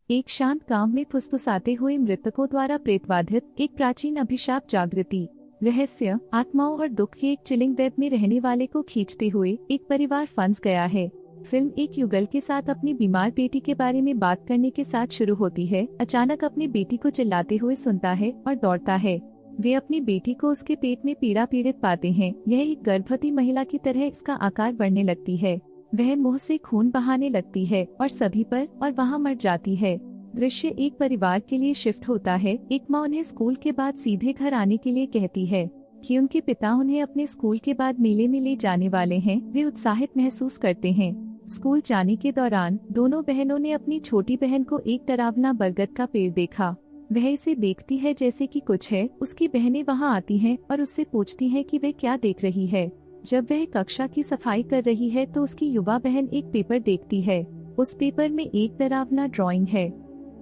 एक शांत गांव में फुसफुसाते हुए मृतकों द्वारा प्रेतबाधित एक प्राचीन अभिशाप जागृति रहस्य आत्माओं और दुख के एक चिलिंग वेब में रहने वाले को खींचते हुए एक परिवार फंस गया है। फिल्म एक युगल के साथ अपनी बीमार बेटी के बारे में बात करने के साथ शुरू होती है। अचानक अपनी बेटी को चिल्लाते हुए सुनता है और दौड़ता है। वे अपनी बेटी को उसके पेट में पीड़ित पाते हैं। यह एक गर्भवती महिला की तरह इसका आकार बढ़ने लगती है। वह मुंह से खून बहाने लगती है और सभी पर और वहां मर जाती है। दृश्य एक परिवार के लिए शिफ्ट होता है। एक माँ उन्हें स्कूल के बाद सीधे घर आने के लिए कहती है कि उनके पिता उन्हें अपने स्कूल के बाद मेले में ले जाने वाले हैं। वे उत्साहित महसूस करते हैं। स्कूल जाने के दौरान दोनों बहनों ने अपनी छोटी बहन को एक डरावना बरगद का पेड़ देखा। वह इसे देखती है जैसे कि कुछ है। उसकी बहनें वहां आती हैं और उससे पूछती हैं कि वह क्या देख रही है। जब वह कक्षा की सफाई कर रही है तो उसकी युवा बहन एक पेपर देखती है। उस पेपर में एक डरावना ड्राइंग है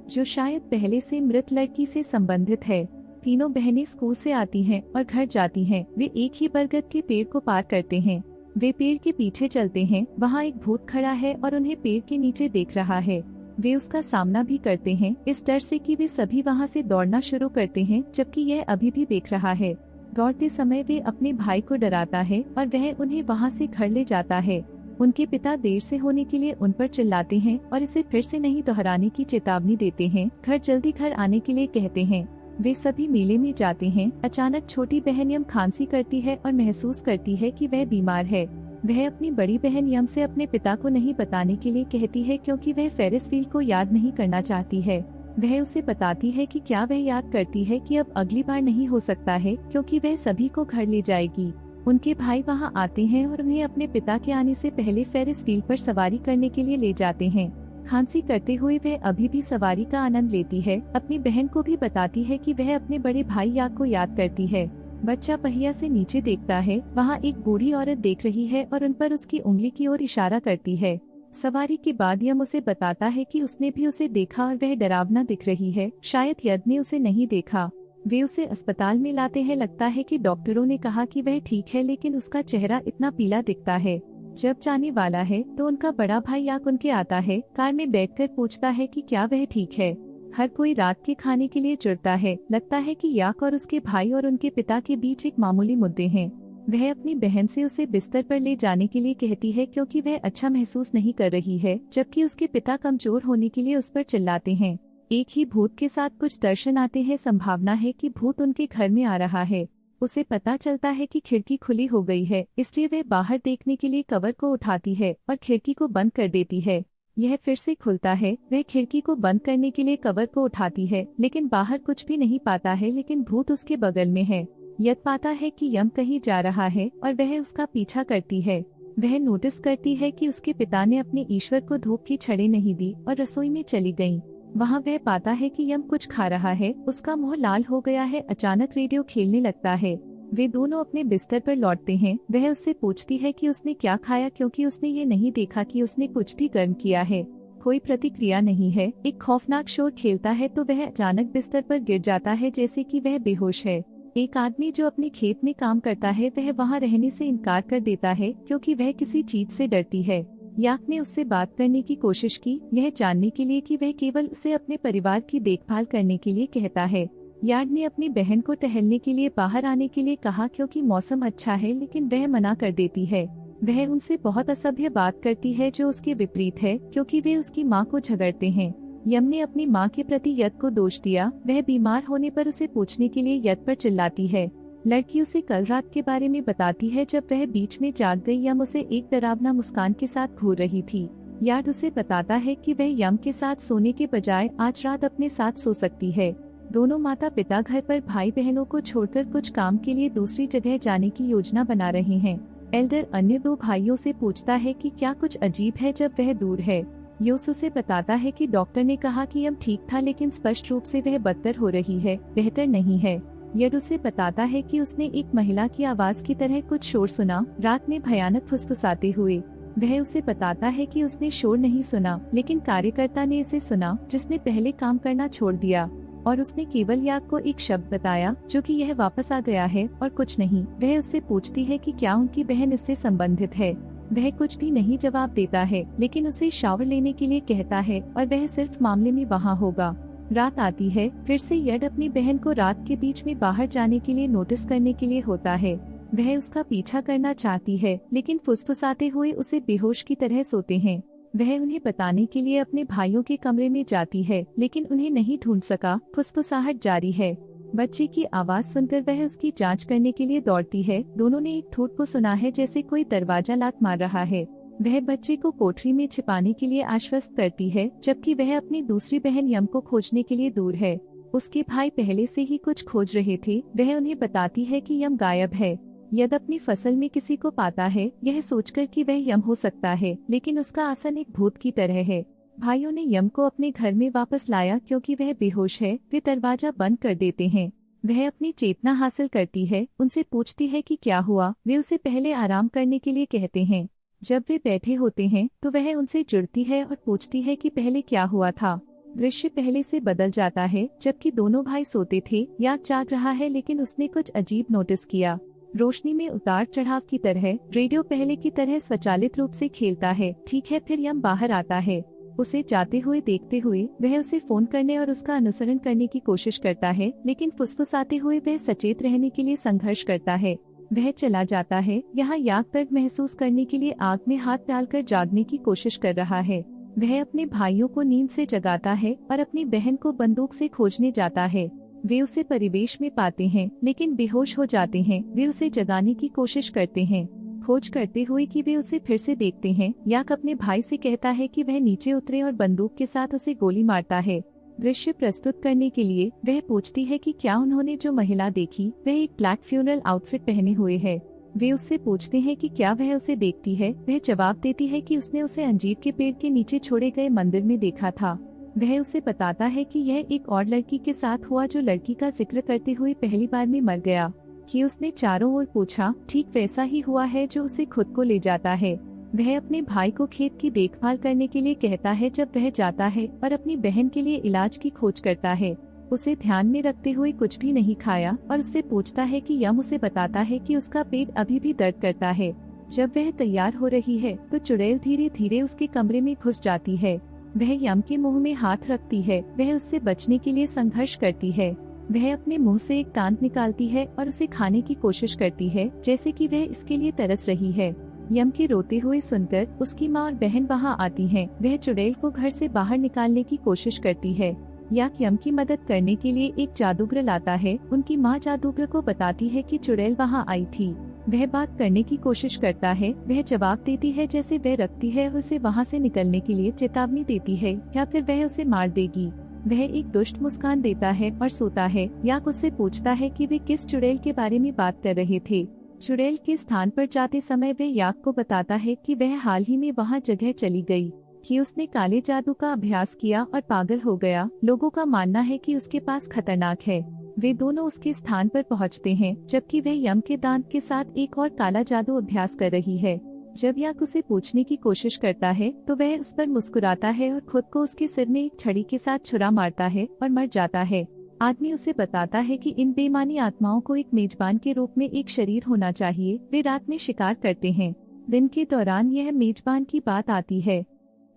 जो शायद पहले से मृत लड़की से संबंधित है। तीनों बहनें स्कूल से आती हैं और घर जाती हैं। वे एक ही बरगद के पेड़ को पार करते हैं। वे पेड़ के पीछे चलते हैं। वहाँ एक भूत खड़ा है और उन्हें पेड़ के नीचे देख रहा है। वे उसका सामना भी करते हैं इस डर से कि वे सभी वहाँ से दौड़ना शुरू करते हैं, जबकि यह अभी भी देख रहा है। दौड़ते समय वे अपने भाई को डराता है और वह उन्हें वहाँ से घर ले जाता है। उनके पिता देर से होने के लिए उन पर चिल्लाते हैं और इसे फिर से नहीं दोहराने की चेतावनी देते हैं। जल्दी घर आने के लिए कहते हैं। वे सभी मेले में जाते हैं। अचानक छोटी बहन यम खांसी करती है और महसूस करती है कि वह बीमार है। वह अपनी बड़ी बहन यम से अपने पिता को नहीं बताने के लिए कहती है क्योंकि वह फेरिस व्हील को याद नहीं करना चाहती है। वह उसे बताती है कि क्या वह याद करती है कि अब अगली बार नहीं हो सकता है क्योंकि वह सभी को घर ले जाएगी। उनके भाई वहां आते हैं और उन्हें अपने पिता के आने से पहले फेरिस व्हील पर सवारी करने के लिए ले जाते हैं। खांसी करते हुए वह अभी भी सवारी का आनंद लेती है। अपनी बहन को भी बताती है कि वह अपने बड़े भाई याक को याद करती है। बच्चा पहिया से नीचे देखता है। वहाँ एक बूढ़ी औरत देख रही है और उन पर उसकी उंगली की ओर इशारा करती है। सवारी के बाद यम उसे बताता है कि उसने भी उसे देखा और वह डरावना दिख रही है। शायद यद ने उसे नहीं देखा। वे उसे अस्पताल में लाते हैं। लगता है कि डॉक्टरों ने कहा कि वह ठीक है, लेकिन उसका चेहरा इतना पीला दिखता है। जब जाने वाला है तो उनका बड़ा भाई याक उनके आता है। कार में बैठकर पूछता है कि क्या वह ठीक है। हर कोई रात के खाने के लिए जुड़ता है। लगता है कि याक और उसके भाई और उनके पिता के बीच एक मामूली मुद्दे हैं। वह अपनी बहन से उसे बिस्तर पर ले जाने के लिए कहती है क्योंकि वह अच्छा महसूस नहीं कर रही है, जबकि उसके पिता कमजोर होने के लिए उस पर चिल्लाते हैं। एक ही भूत के साथ कुछ दर्शन आते हैं। संभावना है कि भूत उनके घर में आ रहा है। उसे पता चलता है कि खिड़की खुली हो गई है, इसलिए वह बाहर देखने के लिए कवर को उठाती है और खिड़की को बंद कर देती है। यह फिर से खुलता है। वह खिड़की को बंद करने के लिए कवर को उठाती है, लेकिन बाहर कुछ भी नहीं पाता है, लेकिन भूत उसके बगल में है। यद पाता है कि यम कहीं जा रहा है और वह उसका पीछा करती है। वह नोटिस करती है कि उसके पिता ने अपने ईश्वर को धूप की छड़ें नहीं दी और रसोई में चली गईं। वहाँ वह पाता है कि यम कुछ खा रहा है। उसका मुंह लाल हो गया है। अचानक रेडियो खेलने लगता है। वे दोनों अपने बिस्तर पर लौटते हैं। वह उससे पूछती है कि उसने क्या खाया, क्योंकि उसने ये नहीं देखा कि उसने कुछ भी गर्म किया है। कोई प्रतिक्रिया नहीं है। एक खौफनाक शोर खेलता है तो वह अचानक बिस्तर पर गिर जाता है जैसे कि वह बेहोश है। एक आदमी जो अपने खेत में काम करता है वह वहाँ रहने से इनकार कर देता है क्योंकि वह किसी चीज से डरती है। याक ने उससे बात करने की कोशिश की, यह जानने के लिए कि वह केवल उसे अपने परिवार की देखभाल करने के लिए कहता है। यार्ड ने अपनी बहन को टहलने के लिए बाहर आने के लिए कहा क्योंकि मौसम अच्छा है, लेकिन वह मना कर देती है। वह उनसे बहुत असभ्य बात करती है जो उसके विपरीत है क्योंकि वे उसकी माँ को झगड़ते हैं। यम ने अपनी माँ के प्रति यद को दोष दिया। वह बीमार होने पर उसे पूछने के लिए यद पर चिल्लाती है। लड़की उसे कल रात के बारे में बताती है जब वह बीच में जाग गई। यम उसे एक डरावना मुस्कान के साथ घूर रही थी। यार्ड उसे बताता है कि वह यम के साथ सोने के बजाय आज रात अपने साथ सो सकती है। दोनों माता पिता घर पर भाई बहनों को छोड़कर कुछ काम के लिए दूसरी जगह जाने की योजना बना रहे हैं। एल्डर अन्य दो भाइयों से पूछता है कि क्या कुछ अजीब है जब वह दूर है। योस उसे बताता है कि डॉक्टर ने कहा कि यम ठीक था, लेकिन स्पष्ट रूप से वह बदतर हो रही है, बेहतर नहीं है। यड उसे बताता है कि उसने एक महिला की आवाज की तरह कुछ शोर सुना, रात में भयानक फुसफुसाते हुए। वह उसे बताता है कि उसने शोर नहीं सुना, लेकिन कार्यकर्ता ने इसे सुना जिसने पहले काम करना छोड़ दिया, और उसने केवल याक को एक शब्द बताया जो कि यह वापस आ गया है और कुछ नहीं। वह उससे पूछती है कि क्या उनकी बहन इससे संबंधित है। वह कुछ भी नहीं जवाब देता है, लेकिन उसे शावर लेने के लिए कहता है और वह सिर्फ मामले में वहाँ होगा। रात आती है, फिर से यड अपनी बहन को रात के बीच में बाहर जाने के लिए नोटिस करने के लिए होता है। वह उसका पीछा करना चाहती है, लेकिन फुसफुसाते हुए उसे बेहोश की तरह सोते हैं। वह उन्हें बताने के लिए अपने भाइयों के कमरे में जाती है, लेकिन उन्हें नहीं ढूंढ सका। फुसफुसाहट जारी है। बच्चे की आवाज सुनकर वह उसकी जांच करने के लिए दौड़ती है। दोनों ने एक ठोट को सुना है जैसे कोई दरवाजा लात मार रहा है। वह बच्चे को कोठरी में छिपाने के लिए आश्वस्त करती है, जबकि वह अपनी दूसरी बहन यम को खोजने के लिए दूर है। उसके भाई पहले से ही कुछ खोज रहे थे। वह उन्हें बताती है कि यम गायब है। यद अपनी फसल में किसी को पाता है, यह सोचकर कि वह यम हो सकता है, लेकिन उसका आसन एक भूत की तरह है। भाइयों ने यम को अपने घर में वापस लाया क्योंकि वह बेहोश है। वे दरवाजा बंद कर देते हैं। वह अपनी चेतना हासिल करती है, उनसे पूछती है कि क्या हुआ। वे उसे पहले आराम करने के लिए कहते हैं। जब वे बैठे होते हैं तो वह उनसे जुड़ती है और पूछती है कि पहले क्या हुआ था। दृश्य पहले से बदल जाता है। जबकि दोनों भाई सोते थे, याक जाग रहा है, लेकिन उसने कुछ अजीब नोटिस किया। रोशनी में उतार चढ़ाव की तरह रेडियो पहले की तरह स्वचालित रूप से खेलता है। ठीक है, फिर यम बाहर आता है। उसे जाते हुए देखते हुए वह उसे फोन करने और उसका अनुसरण करने की कोशिश करता है, लेकिन फुसफुसाते हुए वह सचेत रहने के लिए संघर्ष करता है। वह चला जाता है। यहाँ याक दर्द महसूस करने के लिए आग में हाथ डालकर जागने की कोशिश कर रहा है। वह अपने भाइयों को नींद से जगाता है और अपनी बहन को बंदूक से खोजने जाता है। वे उसे परिवेश में पाते हैं, लेकिन बेहोश हो जाते हैं। वे उसे जगाने की कोशिश करते हैं, खोज करते हुए कि वे उसे फिर से देखते हैं। याक अपने भाई से कहता है कि वह नीचे उतरे और बंदूक के साथ उसे गोली मारता है। दृश्य प्रस्तुत करने के लिए वह पूछती है कि क्या उन्होंने जो महिला देखी वह एक ब्लैक फ्यूनरल आउटफिट पहने हुए है। वे उससे पूछते हैं कि क्या वह उसे देखती है। वह जवाब देती है कि उसने उसे अंजीर के पेड़ के नीचे छोड़े गए मंदिर में देखा था। वह उसे बताता है कि यह एक और लड़की के साथ हुआ जो लड़की का जिक्र करते हुए पहली बार में मर गया। कि उसने चारों ओर पूछा। ठीक वैसा ही हुआ है जो उसे खुद को ले जाता है। वह अपने भाई को खेत की देखभाल करने के लिए कहता है जब वह जाता है और अपनी बहन के लिए इलाज की खोज करता है। उसे ध्यान में रखते हुए कुछ भी नहीं खाया और उससे पूछता है कि यम उसे बताता है कि उसका पेट अभी भी दर्द करता है। जब वह तैयार हो रही है तो चुड़ैल धीरे धीरे उसके कमरे में घुस जाती है। वह यम के मुंह में हाथ रखती है। वह उससे बचने के लिए संघर्ष करती है। वह अपने मुंह से एक दांत निकालती है और उसे खाने की कोशिश करती है, जैसे कि वह इसके लिए तरस रही है। यम के रोते हुए सुनकर उसकी माँ और बहन वहाँ आती हैं। वह चुड़ैल को घर से बाहर निकालने की कोशिश करती है। याक यम की मदद करने के लिए एक जादूगर लाता है। उनकी माँ जादूगर को बताती है कि चुड़ैल वहाँ आई थी। वह बात करने की कोशिश करता है। वह जवाब देती है जैसे वह रखती है और उसे वहाँ से निकलने के लिए चेतावनी देती है या फिर वह उसे मार देगी। वह एक दुष्ट मुस्कान देता है और सोता है। याक उससे पूछता है कि वे किस चुड़ैल के बारे में बात कर रहे थे। चुड़ैल के स्थान पर जाते समय वह याक को बताता है कि वह हाल ही में वहाँ जगह चली गई, कि उसने काले जादू का अभ्यास किया और पागल हो गया। लोगों का मानना है कि उसके पास खतरनाक है। वे दोनों उसके स्थान पर पहुँचते हैं, जबकि वह यम के दांत के साथ एक और काला जादू अभ्यास कर रही है। जब याक उसे पूछने की कोशिश करता है तो वह उस पर मुस्कुराता है और खुद को उसके सिर में एक छड़ी के साथ छुरा मारता है और मर जाता है। आदमी उसे बताता है कि इन बेईमानी आत्माओं को एक मेजबान के रूप में एक शरीर होना चाहिए। वे रात में शिकार करते हैं। दिन के दौरान यह मेजबान की बात आती है।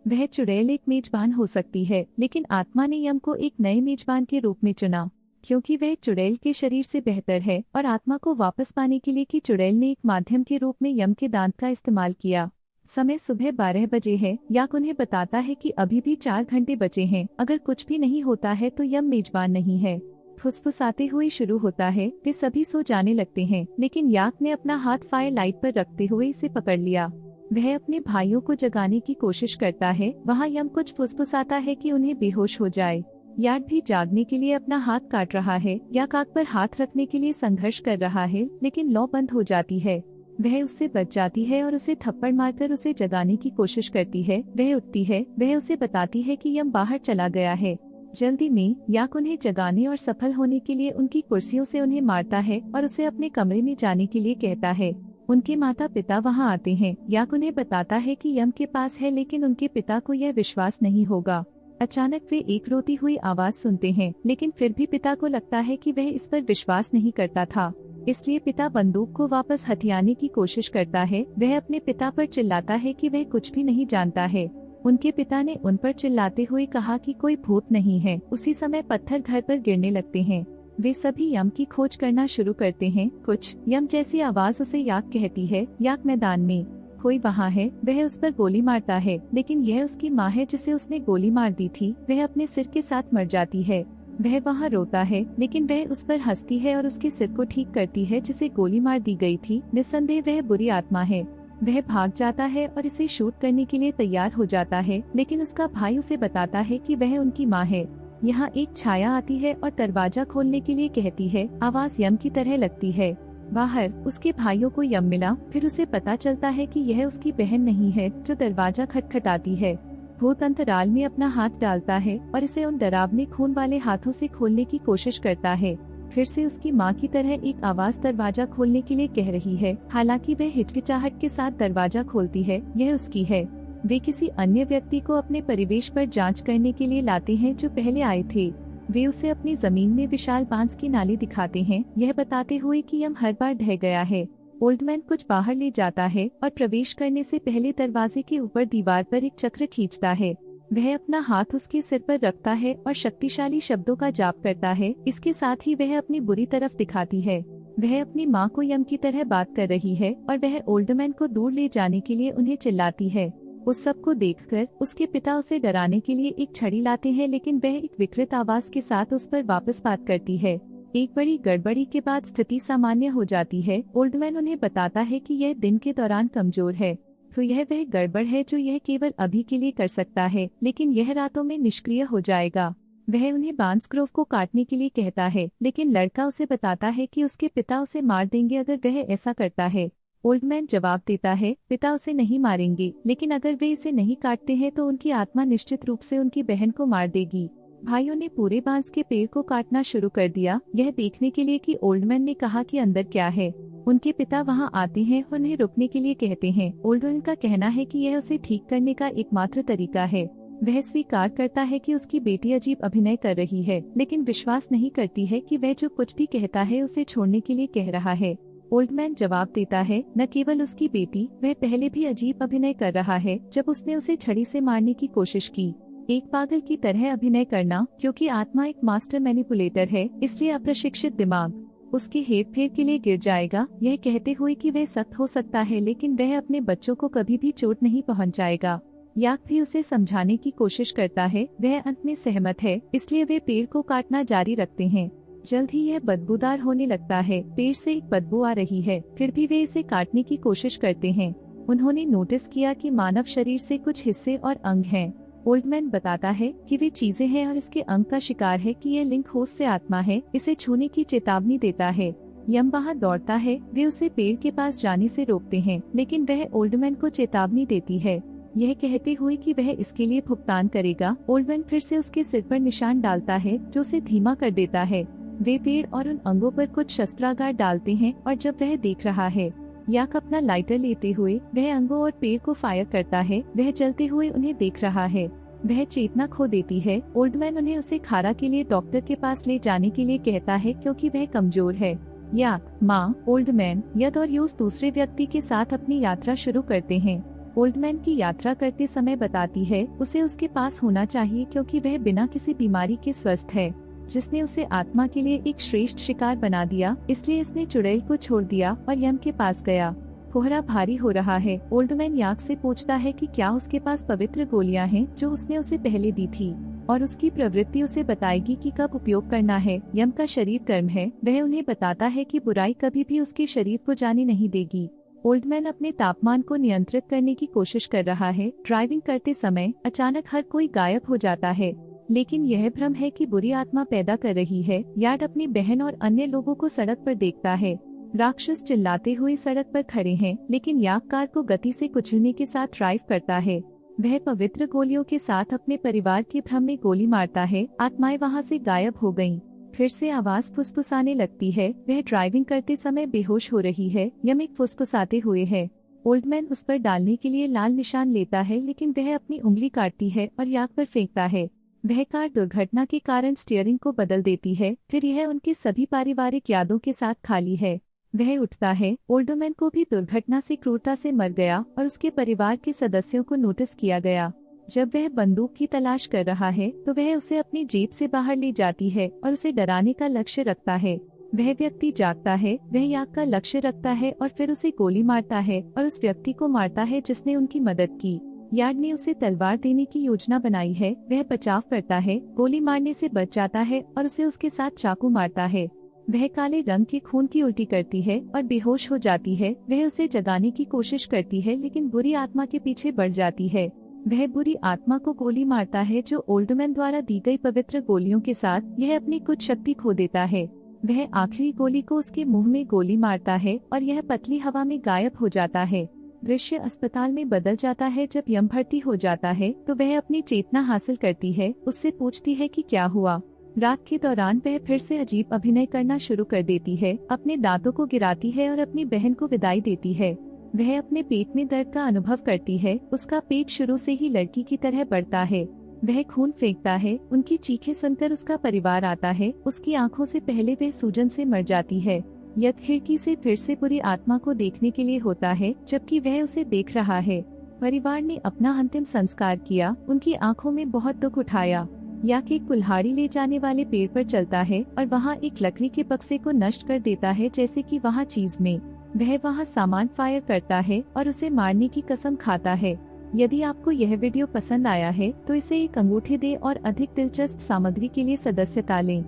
वह चुड़ैल एक मेजबान हो सकती है, लेकिन आत्मा ने यम को एक नए मेजबान के रूप में चुना, क्योंकि वह चुड़ैल के शरीर से बेहतर है। और आत्मा को वापस पाने के लिए कि चुड़ैल ने एक माध्यम के रूप में यम के दांत का इस्तेमाल किया। समय सुबह 12 बजे है। याक उन्हें बताता है कि अभी भी 4 घंटे बचे हैं। अगर कुछ भी नहीं होता है तो यम मेजबान नहीं है। फुसफुसाते हुए शुरू होता है। वे सभी सो जाने लगते हैं, लेकिन याक ने अपना हाथ फायर लाइट पर रखते हुए इसे पकड़ लिया। वह अपने भाइयों को जगाने की कोशिश करता है। वहाँ यम कुछ फुसफुसाता है कि उन्हें बेहोश हो जाए। याक भी जागने के लिए अपना हाथ काट रहा है। याक आग पर हाथ रखने के लिए संघर्ष कर रहा है, लेकिन लौ बंद हो जाती है। वह उससे बच जाती है और उसे थप्पड़ मारकर उसे जगाने की कोशिश करती है। वह उठती है। वह उसे बताती है कि यम बाहर चला गया है। जल्दी में याक उन्हें जगाने और सफल होने के लिए उनकी कुर्सियों से उन्हें मारता है और उसे अपने कमरे में जाने के लिए कहता है। उनके माता पिता वहां आते हैं। याक उन्हें बताता है कि यम के पास है, लेकिन उनके पिता को यह विश्वास नहीं होगा। अचानक वे एक रोती हुई आवाज सुनते हैं, लेकिन फिर भी पिता को लगता है कि वह इस पर विश्वास नहीं करता था। इसलिए पिता बंदूक को वापस हथियाने की कोशिश करता है। वह अपने पिता पर चिल्लाता है कि वह कुछ भी नहीं जानता है। उनके पिता ने उन पर चिल्लाते हुए कहा कि कोई भूत नहीं है। उसी समय पत्थर घर पर गिरने लगते हैं। वे सभी यम की खोज करना शुरू करते हैं। कुछ यम जैसी आवाज उसे याक कहती है। याक मैदान में कोई वहाँ है। वह उस पर गोली मारता है, लेकिन यह उसकी माँ है जिसे उसने गोली मार दी थी। वह अपने सिर के साथ मर जाती है। वह वहाँ रोता है, लेकिन वह उस पर हंसती है और उसके सिर को ठीक करती है जिसे गोली मार दी गई थी। निस्संदेह वह बुरी आत्मा है। वह भाग जाता है और इसे शूट करने के लिए तैयार हो जाता है, लेकिन उसका भाई उसे बताता है कि वह उनकी माँ है। यहाँ एक छाया आती है और दरवाजा खोलने के लिए कहती है। आवाज यम की तरह लगती है। बाहर उसके भाइयों को यम मिला। फिर उसे पता चलता है कि यह उसकी बहन नहीं है जो दरवाजा खटखटाती है। भूत अंतराल में अपना हाथ डालता है और इसे उन डरावने खून वाले हाथों से खोलने की कोशिश करता है। फिर से उसकी माँ की तरह एक आवाज दरवाजा खोलने के लिए कह रही है। हालांकि वह हिचकिचाहट के साथ दरवाजा खोलती है। यह उसकी है। वे किसी अन्य व्यक्ति को अपने परिवेश पर जांच करने के लिए लाते हैं जो पहले आए थे। वे उसे अपनी जमीन में विशाल बांस की नाली दिखाते हैं, यह बताते हुए कि यम हर बार ढह गया है। ओल्डमैन कुछ बाहर ले जाता है और प्रवेश करने से पहले दरवाजे के ऊपर दीवार पर एक चक्र खींचता है। वह अपना हाथ उसके सिर पर रखता है और शक्तिशाली शब्दों का जाप करता है। इसके साथ ही वह अपनी बुरी तरफ दिखाती है। वह अपनी माँ को यम की तरह बात कर रही है और वह ओल्डमैन को दूर ले जाने के लिए उन्हें चिल्लाती है। उस सब को देखकर उसके पिता उसे डराने के लिए एक छड़ी लाते हैं, लेकिन वह एक विकृत आवाज के साथ उस पर वापस बात करती है। एक बड़ी गड़बड़ी के बाद स्थिति सामान्य हो जाती है। ओल्डमैन उन्हें बताता है कि यह दिन के दौरान कमजोर है, तो यह वह गड़बड़ है जो यह केवल अभी के लिए कर सकता है, लेकिन यह रातों में निष्क्रिय हो जाएगा। वह उन्हें बांसग्रोव को काटने के लिए कहता है, लेकिन लड़का उसे बताता है कि उसके पिता उसे मार देंगे अगर वह ऐसा करता है। ओल्डमैन जवाब देता है, पिता उसे नहीं मारेंगे, लेकिन अगर वे इसे नहीं काटते हैं तो उनकी आत्मा निश्चित रूप से उनकी बहन को मार देगी। भाइयों ने पूरे बांस के पेड़ को काटना शुरू कर दिया, यह देखने के लिए कि ओल्डमैन ने कहा कि अंदर क्या है। उनके पिता वहां आते हैं और उन्हें रुकने के लिए कहते हैं। ओल्डमैन का कहना है कि यह उसे ठीक करने का एकमात्र तरीका है। वह स्वीकार करता है कि उसकी बेटी अजीब अभिनय कर रही है, लेकिन विश्वास नहीं करती है कि वह जो कुछ भी कहता है उसे छोड़ने के लिए कह रहा है। ओल्डमैन जवाब देता है, न केवल उसकी बेटी, वह पहले भी अजीब अभिनय कर रहा है जब उसने उसे छड़ी से मारने की कोशिश की। एक पागल की तरह अभिनय करना, क्योंकि आत्मा एक मास्टर मैनिपुलेटर है, इसलिए अप्रशिक्षित दिमाग उसके हेरफेर के लिए गिर जाएगा। यह कहते हुए कि वह सख्त हो सकता है, लेकिन वह अपने बच्चों को कभी भी चोट नहीं पहुंचाएगा। याक भी उसे समझाने की कोशिश करता है। वह अंत में सहमत है, इसलिए वे पेड़ को काटना जारी रखते हैं। जल्द ही यह बदबूदार होने लगता है। पेड़ से एक बदबू आ रही है, फिर भी वे इसे काटने की कोशिश करते हैं। उन्होंने नोटिस किया कि मानव शरीर से कुछ हिस्से और अंग हैं। ओल्डमैन बताता है कि वे चीजें हैं और इसके अंग का शिकार है कि यह लिंक होस्ट से आत्मा है, इसे छूने की चेतावनी देता है। यम वहाँ दौड़ता है। वे उसे पेड़ के पास जाने से रोकते हैं, लेकिन वह ओल्डमैन को चेतावनी देती है, यह कहते हुए कि वह इसके लिए भुगतान करेगा। ओल्डमैन फिर से उसके सिर पर निशान डालता है, जो उसे धीमा कर देता है। वे पेड़ और उन अंगों पर कुछ शस्त्रागार डालते हैं और जब वह देख रहा है, याक अपना लाइटर लेते हुए वह अंगों और पेड़ को फायर करता है। वह जलते हुए उन्हें देख रहा है। वह चेतना खो देती है। ओल्डमैन उन्हें उसे खारा के लिए डॉक्टर के पास ले जाने के लिए कहता है, क्योंकि वह कमजोर है। याक, माँ, ओल्डमैन, यद और यूस दूसरे व्यक्ति के साथ अपनी यात्रा शुरू करते हैं। ओल्डमैन की यात्रा करते समय बताती है उसे उसके पास होना चाहिए, क्योंकि वह बिना किसी बीमारी के स्वस्थ है, जिसने उसे आत्मा के लिए एक श्रेष्ठ शिकार बना दिया। इसलिए इसने चुड़ैल को छोड़ दिया और यम के पास गया। कोहरा भारी हो रहा है। ओल्डमैन याक से पूछता है कि क्या उसके पास पवित्र गोलियां हैं जो उसने उसे पहले दी थी, और उसकी प्रवृत्ति उसे बताएगी कि कब उपयोग करना है। यम का शरीर गर्म है। वह उन्हें बताता है कि बुराई कभी भी उसके शरीर को जाने नहीं देगी। ओल्डमैन अपने तापमान को नियंत्रित करने की कोशिश कर रहा है। ड्राइविंग करते समय अचानक हर कोई गायब हो जाता है, लेकिन यह भ्रम है कि बुरी आत्मा पैदा कर रही है। यार्ड अपनी बहन और अन्य लोगों को सड़क पर देखता है। राक्षस चिल्लाते हुए सड़क पर खड़े हैं, लेकिन याक कार को गति से कुचलने के साथ ड्राइव करता है। वह पवित्र गोलियों के साथ अपने परिवार के भ्रम में गोली मारता है। आत्माएं वहां से गायब हो गयीं। फिर से आवाज फुसफुसाने लगती है। वह ड्राइविंग करते समय बेहोश हो रही है। यमिक फुसफुसाते हुए है। ओल्डमैन उस पर डालने के लिए लाल निशान लेता है, लेकिन वह अपनी उंगली काटती है और याक पर फेंकता है। वह कार दुर्घटना के कारण स्टीयरिंग को बदल देती है। फिर यह उनकी सभी पारिवारिक यादों के साथ खाली है। वह उठता है। ओल्डमैन को भी दुर्घटना से क्रूरता से मर गया और उसके परिवार के सदस्यों को नोटिस किया गया। जब वह बंदूक की तलाश कर रहा है तो वह उसे अपनी जेब से बाहर ले जाती है और उसे डराने का लक्ष्य रखता है। वह व्यक्ति जागता है, वह आग का लक्ष्य रखता है और फिर उसे गोली मारता है और उस व्यक्ति को मारता है जिसने उनकी मदद की। यार्ड ने उसे तलवार देने की योजना बनाई है। वह बचाव करता है, गोली मारने से बच जाता है और उसे उसके साथ चाकू मारता है। वह काले रंग के खून की उल्टी करती है और बेहोश हो जाती है। वह उसे जगाने की कोशिश करती है लेकिन बुरी आत्मा के पीछे बढ़ जाती है। वह बुरी आत्मा को गोली मारता है जो ओल्डमैन द्वारा दी गई पवित्र गोलियों के साथ यह अपनी कुछ शक्ति खो देता है। वह आखिरी गोली को उसके मुंह में गोली मारता है और यह पतली हवा में गायब हो जाता है। दृश्य अस्पताल में बदल जाता है। जब यम भर्ती हो जाता है तो वह अपनी चेतना हासिल करती है। उससे पूछती है कि क्या हुआ। रात के दौरान वह फिर से अजीब अभिनय करना शुरू कर देती है, अपने दांतों को गिराती है और अपनी बहन को विदाई देती है। वह अपने पेट में दर्द का अनुभव करती है। उसका पेट शुरू से ही लड़की की तरह बढ़ता है। वह खून फेंकता है। उनकी चीखें सुनकर उसका परिवार आता है। उसकी आंखों से पहले वह सूजन से मर जाती है। यह खिड़की से फिर से बुरी आत्मा को देखने के लिए होता है जबकि वह उसे देख रहा है। परिवार ने अपना अंतिम संस्कार किया। उनकी आंखों में बहुत दुख उठाया। याक एक कुल्हाड़ी ले जाने वाले पेड़ पर चलता है और वहाँ एक लकड़ी के बक्से को नष्ट कर देता है जैसे कि वहाँ चीज में। वह वहाँ सामान फायर करता है और उसे मारने की कसम खाता है। यदि आपको यह वीडियो पसंद आया है तो इसे एक अंगूठे दें और अधिक दिलचस्प सामग्री के लिए सदस्यता लें।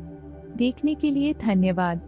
देखने के लिए धन्यवाद।